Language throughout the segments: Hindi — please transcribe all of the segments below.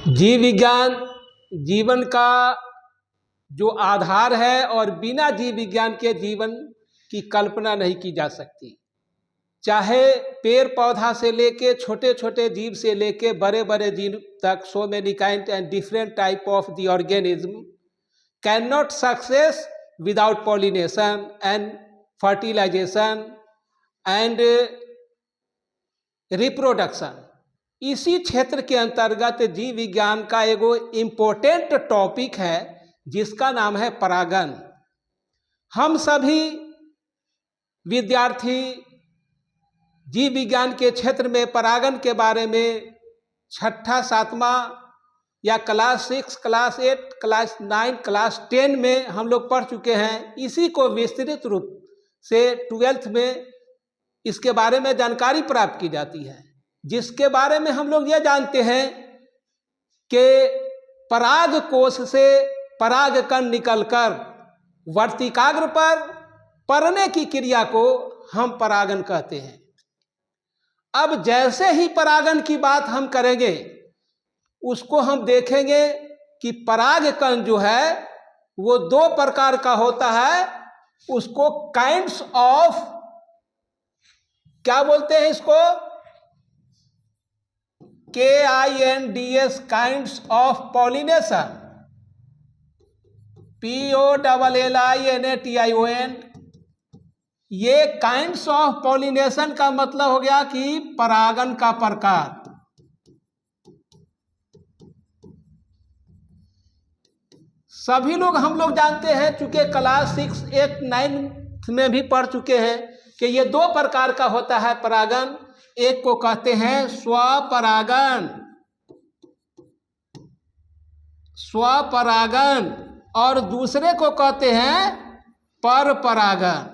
जीव विज्ञान जीवन का जो आधार है और बिना जीव विज्ञान के जीवन की कल्पना नहीं की जा सकती। चाहे पेड़ पौधा से लेके छोटे छोटे जीव से लेके बड़े बड़े जीव तक, so many kind and different type of the organism can not success without pollination and fertilisation and reproduction. इसी क्षेत्र के अंतर्गत जीव विज्ञान का एगो इम्पोर्टेंट टॉपिक है जिसका नाम है परागण। हम सभी विद्यार्थी जीव विज्ञान के क्षेत्र में परागण के बारे में छठा सातवां या क्लास 6, क्लास 8, क्लास 9, क्लास 10 में हम लोग पढ़ चुके हैं। इसी को विस्तृत रूप से 12th में इसके बारे में जानकारी प्राप्त की जाती है, जिसके बारे में हम लोग ये जानते हैं कि पराग कोश से पराग कण निकलकर वर्तिकाग्र पर पड़ने की क्रिया को हम परागण कहते हैं। अब जैसे ही परागण की बात हम करेंगे उसको हम देखेंगे कि पराग कण जो है वो 2 प्रकार का होता है। उसको काइंड्स ऑफ, क्या बोलते हैं इसको, KINDS, kinds of pollination, POLLINATION। ये काइंड्स ऑफ पॉलिनेशन का मतलब हो गया कि परागण का प्रकार। सभी लोग हम लोग जानते हैं, चूंकि क्लास 6, 8, 9 में भी पढ़ चुके हैं कि ये 2 प्रकार का होता है परागण। एक को कहते हैं स्वपरागण, स्वपरागण, और दूसरे को कहते हैं परपरागण।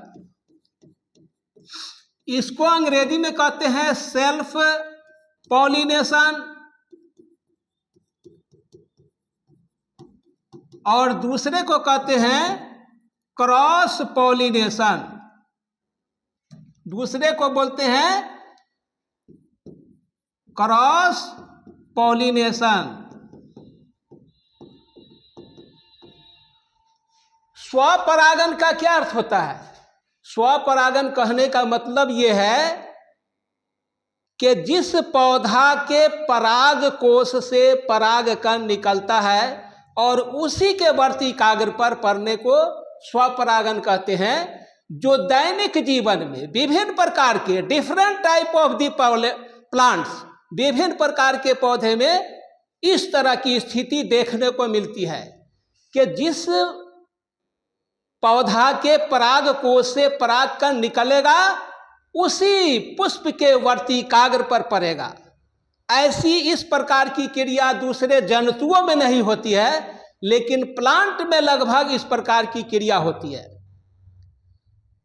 इसको अंग्रेजी में कहते हैं सेल्फ पॉलिनेशन और दूसरे को कहते हैं क्रॉस पॉलिनेशन। दूसरे को बोलते हैं क्रॉस पॉलिनेशन। स्वपरागण का क्या अर्थ होता है? स्वपरागण कहने का मतलब यह है कि जिस पौधा के पराग कोश से पराग कण निकलता है और उसी के वर्तिकाग्र पर पड़ने को स्वपरागण कहते हैं। जो दैनिक जीवन में विभिन्न प्रकार के different type of the plants, विभिन्न प्रकार के पौधे में इस तरह की स्थिति देखने को मिलती है कि जिस पौधा के पराग कोश से पराग कण निकलेगा उसी पुष्प के वर्तिकाग्र पर पड़ेगा। ऐसी इस प्रकार की क्रिया दूसरे जंतुओं में नहीं होती है, लेकिन प्लांट में लगभग इस प्रकार की क्रिया होती है।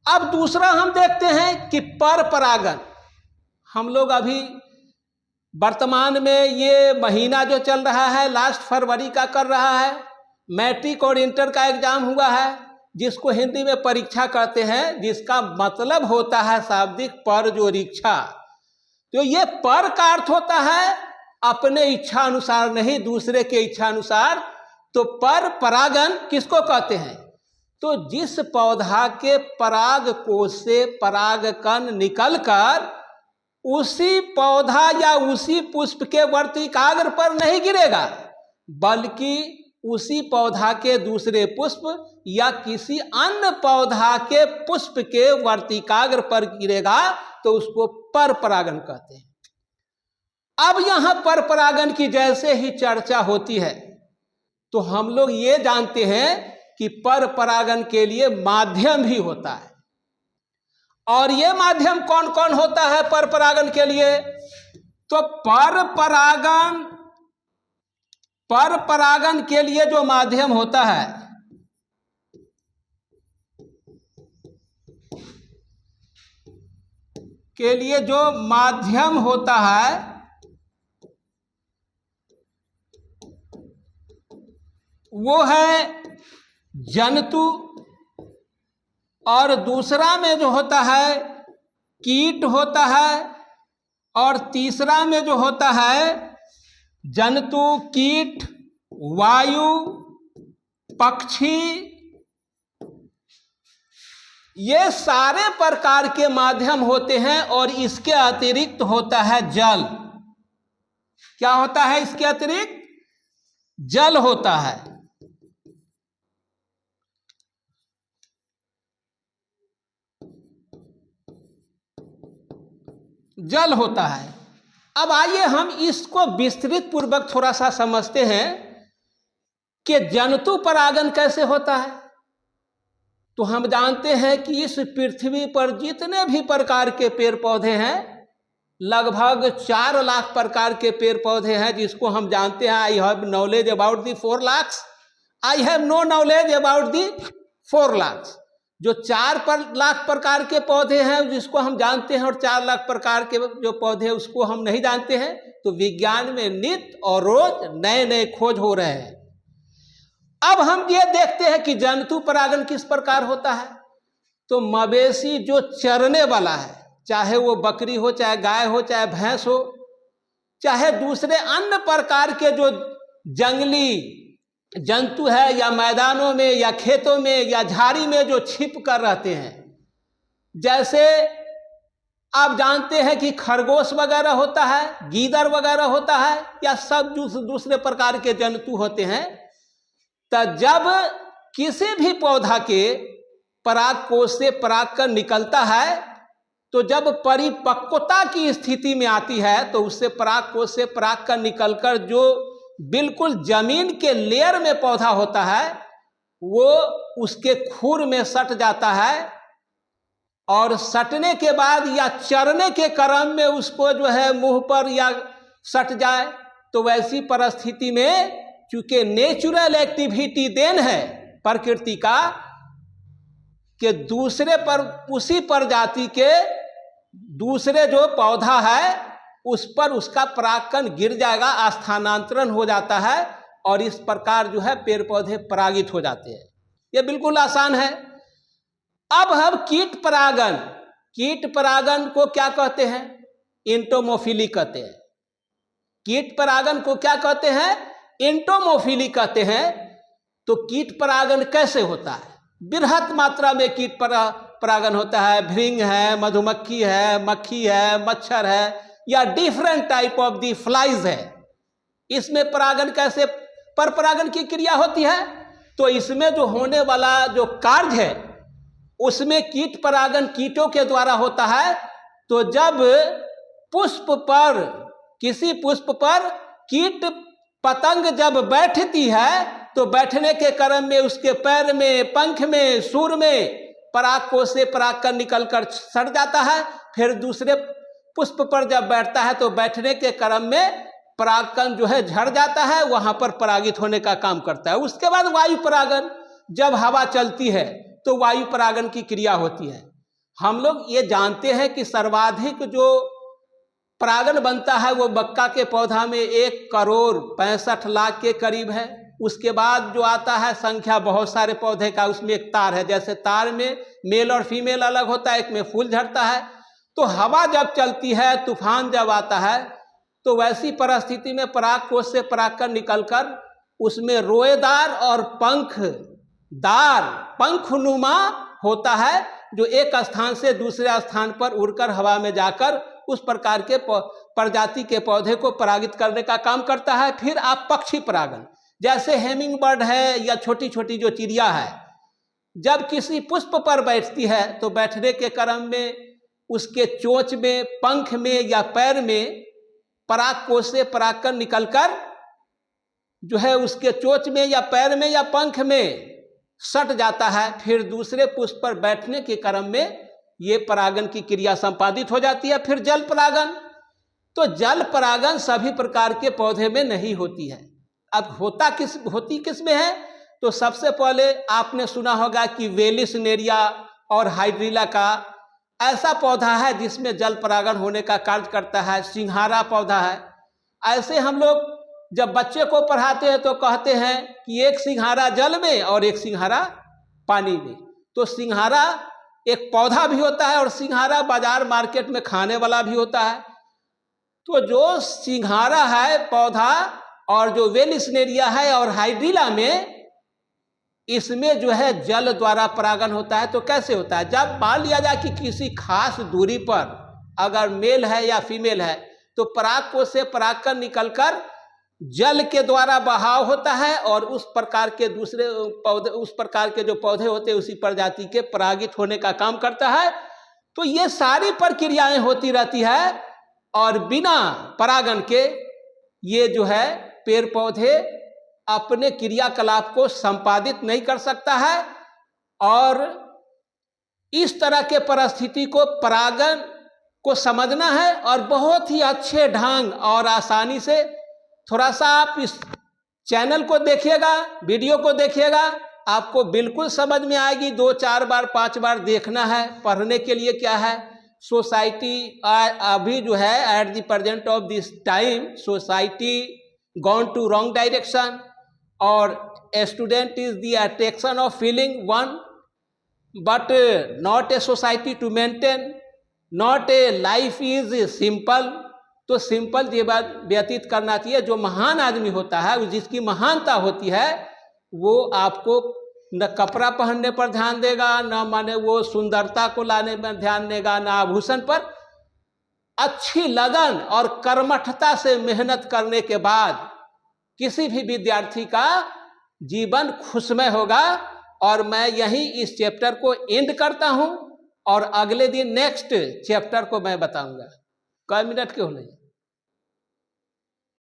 अब दूसरा हम देखते हैं कि परपरागण। हम लोग अभी वर्तमान में ये महीना जो चल रहा है लास्ट फरवरी का कर रहा है, मैट्रिक और इंटर का एग्जाम हुआ है, जिसको हिंदी में परीक्षा कहते हैं, जिसका मतलब होता है शाब्दिक पर जोरीक्षा। तो ये पर का अर्थ होता है अपने इच्छा अनुसार नहीं, दूसरे के इच्छा अनुसार। तो पर परागण किसको कहते हैं? तो जिस पौधा के पराग कोश से पराग कण निकलकर उसी पौधा या उसी पुष्प के वर्तिकाग्र पर नहीं गिरेगा, बल्कि उसी पौधा के दूसरे पुष्प या किसी अन्य पौधा के पुष्प के वर्तिकाग्र पर गिरेगा, तो उसको परपरागण कहते हैं। अब यहां परपरागण की जैसे ही चर्चा होती है तो हम लोग ये जानते हैं कि परपरागण के लिए माध्यम भी होता है। और ये माध्यम कौन कौन होता है परपरागण के लिए? तो परपरागण के लिए जो माध्यम होता है वो है जंतु, और दूसरा में जो होता है कीट होता है, और तीसरा में जो होता है जंतु, कीट, वायु, पक्षी, ये सारे प्रकार के माध्यम होते हैं। और इसके अतिरिक्त होता है जल। क्या होता है इसके अतिरिक्त? जल होता है। जल होता है। अब आइए हम इसको विस्तृत पूर्वक थोड़ा सा समझते हैं कि जंतु परागन कैसे होता है। तो हम जानते हैं कि इस पृथ्वी पर जितने भी प्रकार के पेड़ पौधे हैं, लगभग 4 लाख प्रकार के पेड़ पौधे हैं, जिसको हम जानते हैं। I have knowledge about the 4 lakh. I have no knowledge about the 4 lakh. जो 4 लाख प्रकार के पौधे हैं जिसको हम जानते हैं, और 4 लाख प्रकार के जो पौधे हैं उसको हम नहीं जानते हैं। तो विज्ञान में नित्य और रोज नए नए खोज हो रहे हैं। अब हम ये देखते हैं कि जंतु परागन किस प्रकार होता है। तो मवेशी जो चरने वाला है, चाहे वो बकरी हो, चाहे गाय हो, चाहे भैंस हो, चाहे दूसरे अन्य प्रकार के जो जंगली जंतु है, या मैदानों में या खेतों में या झाड़ी में जो छिप कर रहते हैं, जैसे आप जानते हैं कि खरगोश वगैरह होता है, गीदड़ वगैरह होता है, या सब दूसरे प्रकार के जंतु होते हैं। तो जब किसी भी पौधा के पराग कोश से परागकण निकलता है, तो जब परिपक्वता की स्थिति में आती है, तो उससे पराग कोश से परागकण निकलकर जो बिल्कुल जमीन के लेयर में पौधा होता है, वो उसके खुर में सट जाता है। और सटने के बाद या चरने के क्रम में उसको जो है मुंह पर या सट जाए, तो वैसी परिस्थिति में चूंकि नेचुरल एक्टिविटी देन है प्रकृति का, कि दूसरे पर उसी प्रजाति के दूसरे जो पौधा है उस पर उसका परागकण गिर जाएगा, स्थानांतरण हो जाता है, और इस प्रकार जो है पेड़ पौधे परागित हो जाते हैं। ये बिल्कुल आसान है। अब हम कीट परागन को क्या कहते हैं? एंटोमोफिली कहते हैं। कीट परागन को क्या कहते हैं? एंटोमोफिली कहते हैं। तो कीट परागन कैसे होता है? बृहत मात्रा में कीट परागन होता है। भृंग है, मधुमक्खी है, मक्खी है, मच्छर है, या different type of the flies है। इसमें परागन कैसे परागन की क्रिया होती है? तो इसमें जो होने वाला जो कार्य है उसमें कीट परागन कीटों के द्वारा होता है। तो जब किसी पुष्प पर कीट पतंग जब बैठती है, तो बैठने के क्रम में उसके पैर में, पंख में, सूर में पराग कोश से परागकण निकलकर सट जाता है। फिर दूसरे पुष्प पर जब बैठता है तो बैठने के क्रम में परागकण जो है झड़ जाता है, वहां पर परागित होने का काम करता है। उसके बाद वायु परागन, जब हवा चलती है तो वायु परागन की क्रिया होती है। हम लोग ये जानते हैं कि सर्वाधिक जो परागन बनता है वो मक्का के पौधा में 1,65,00,000 के करीब है। उसके बाद जो आता है संख्या बहुत सारे पौधे का, उसमें एक तार है। जैसे तार में मेल और फीमेल अलग होता है, एक में फूल झड़ता है। तो हवा जब चलती है, तूफान जब आता है, तो वैसी परिस्थिति में पराग कोश से परागकण निकलकर उसमें रोएदार और पंखनुमा होता है, जो एक स्थान से दूसरे स्थान पर उड़कर हवा में जाकर उस प्रकार के प्रजाति के पौधे को परागित करने का काम करता है। फिर आप पक्षी परागन, जैसे हेमिंग बर्ड है या छोटी छोटी जो चिड़िया है, जब किसी पुष्प पर बैठती है तो बैठने के क्रम में उसके चोंच में, पंख में या पैर में पराग कोश से परागकण निकलकर जो है उसके चोंच में या पैर में या पंख में सट जाता है। फिर दूसरे पुष्प पर बैठने के क्रम में ये परागन की क्रिया संपादित हो जाती है। फिर जल परागन, तो जल परागन सभी प्रकार के पौधे में नहीं होती है। अब होती किस में है? तो सबसे पहले आपने सुना होगा कि वेलिस नेरिया और हाइड्रिला का ऐसा पौधा है जिसमें जल परागन होने का कार्य करता है। सिंघारा पौधा है। ऐसे हम लोग जब बच्चे को पढ़ाते हैं तो कहते हैं कि एक सिंघारा जल में और एक सिंघारा पानी में। तो सिंघारा एक पौधा भी होता है और सिंघारा बाजार मार्केट में खाने वाला भी होता है। तो जो सिंघाड़ा है पौधा और जो वेलिस्नेरिया है और हाइड्रिला में, इसमें जो है जल द्वारा परागण होता है। तो कैसे होता है? जब मान लिया जाए कि किसी खास दूरी पर अगर मेल है या फीमेल है, तो परागकोश से परागकण निकलकर जल के द्वारा बहाव होता है और उस प्रकार के दूसरे पौधे, उस प्रकार के जो पौधे होते हैं उसी प्रजाति के परागित होने का काम करता है। तो ये सारी प्रक्रियाएं होती रहती है और बिना परागण के ये जो है पेड़ पौधे अपने क्रियाकलाप को संपादित नहीं कर सकता है। और इस तरह के परिस्थिति को परागण को समझना है और बहुत ही अच्छे ढंग और आसानी से, थोड़ा सा आप इस चैनल को देखिएगा, वीडियो को देखिएगा, आपको बिल्कुल समझ में आएगी। 2 4 बार 5 बार देखना है। पढ़ने के लिए क्या है, सोसाइटी अभी जो है at the present of this time society gone to wrong direction और student is the attraction of feeling one but not a society to maintain, not a life is simple. तो सिंपल जीवन व्यतीत करना चाहिए। जो महान आदमी होता है, जिसकी महानता होती है, वो आपको न कपड़ा पहनने पर ध्यान देगा, न माने वो सुंदरता को लाने में ध्यान देगा, न आभूषण पर। अच्छी लगन और कर्मठता से मेहनत करने के बाद किसी भी विद्यार्थी का जीवन खुशमय होगा। और मैं यही इस चैप्टर को एंड करता हूं और अगले दिन नेक्स्ट चैप्टर को मैं बताऊंगा। कई मिनट के हो नहीं।